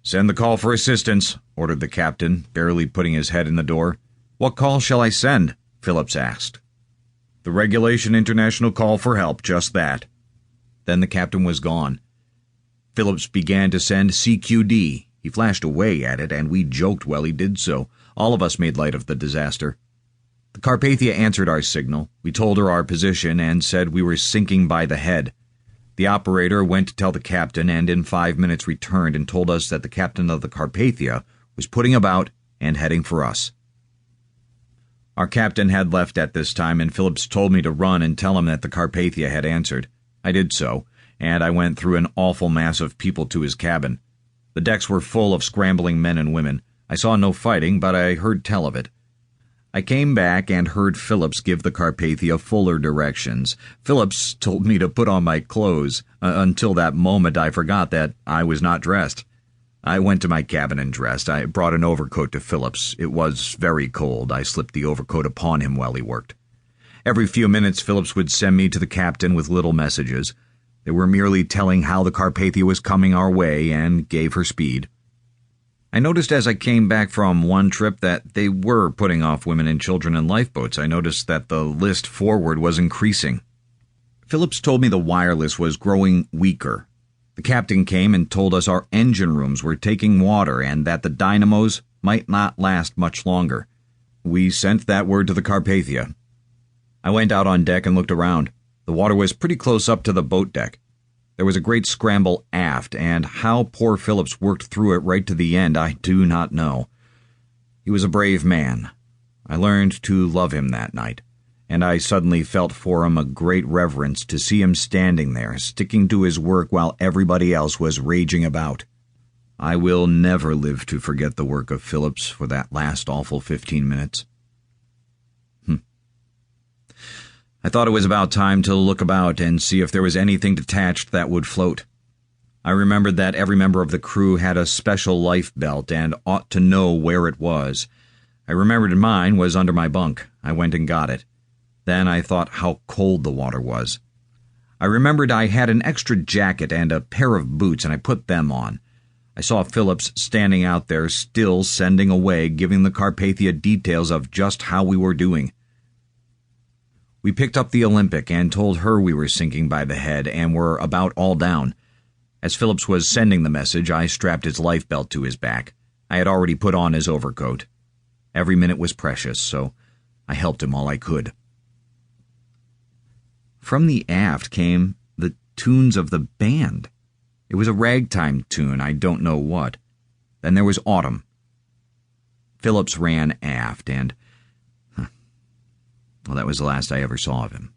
"Send the call for assistance," ordered the captain, barely putting his head in the door. "What call shall I send?" Phillips asked. "The regulation international call for help, just that." Then the captain was gone. Phillips began to send CQD. He flashed away at it, and we joked while he did so. All of us made light of the disaster. The Carpathia answered our signal. We told her our position and said we were sinking by the head. The operator went to tell the captain, and in 5 minutes returned and told us that the captain of the Carpathia was putting about and heading for us. Our captain had left at this time, and Phillips told me to run and tell him that the Carpathia had answered. I did so, and I went through an awful mass of people to his cabin. The decks were full of scrambling men and women. I saw no fighting, but I heard tell of it. I came back and heard Phillips give the Carpathia fuller directions. Phillips told me to put on my clothes. Until that moment, I forgot that I was not dressed. I went to my cabin and dressed. I brought an overcoat to Phillips. It was very cold. I slipped the overcoat upon him while he worked. Every few minutes, Phillips would send me to the captain with little messages. They were merely telling how the Carpathia was coming our way and gave her speed. I noticed as I came back from one trip that they were putting off women and children in lifeboats. I noticed that the list forward was increasing. Phillips told me the wireless was growing weaker. The captain came and told us our engine rooms were taking water and that the dynamos might not last much longer. We sent that word to the Carpathia. I went out on deck and looked around. The water was pretty close up to the boat deck. There was a great scramble aft, and how poor Phillips worked through it right to the end, I do not know. He was a brave man. I learned to love him that night, and I suddenly felt for him a great reverence to see him standing there, sticking to his work while everybody else was raging about. I will never live to forget the work of Phillips for that last awful 15 minutes. I thought it was about time to look about and see if there was anything detached that would float. I remembered that every member of the crew had a special life belt and ought to know where it was. I remembered mine was under my bunk. I went and got it. Then I thought how cold the water was. I remembered I had an extra jacket and a pair of boots, and I put them on. I saw Phillips standing out there, still sending away, giving the Carpathia details of just how we were doing. We picked up the Olympic and told her we were sinking by the head and were about all down. As Phillips was sending the message, I strapped his life belt to his back. I had already put on his overcoat. Every minute was precious, so I helped him all I could. From the aft came the tunes of the band. It was a ragtime tune, I don't know what. Then there was Autumn. Phillips ran aft, and well, that was the last I ever saw of him.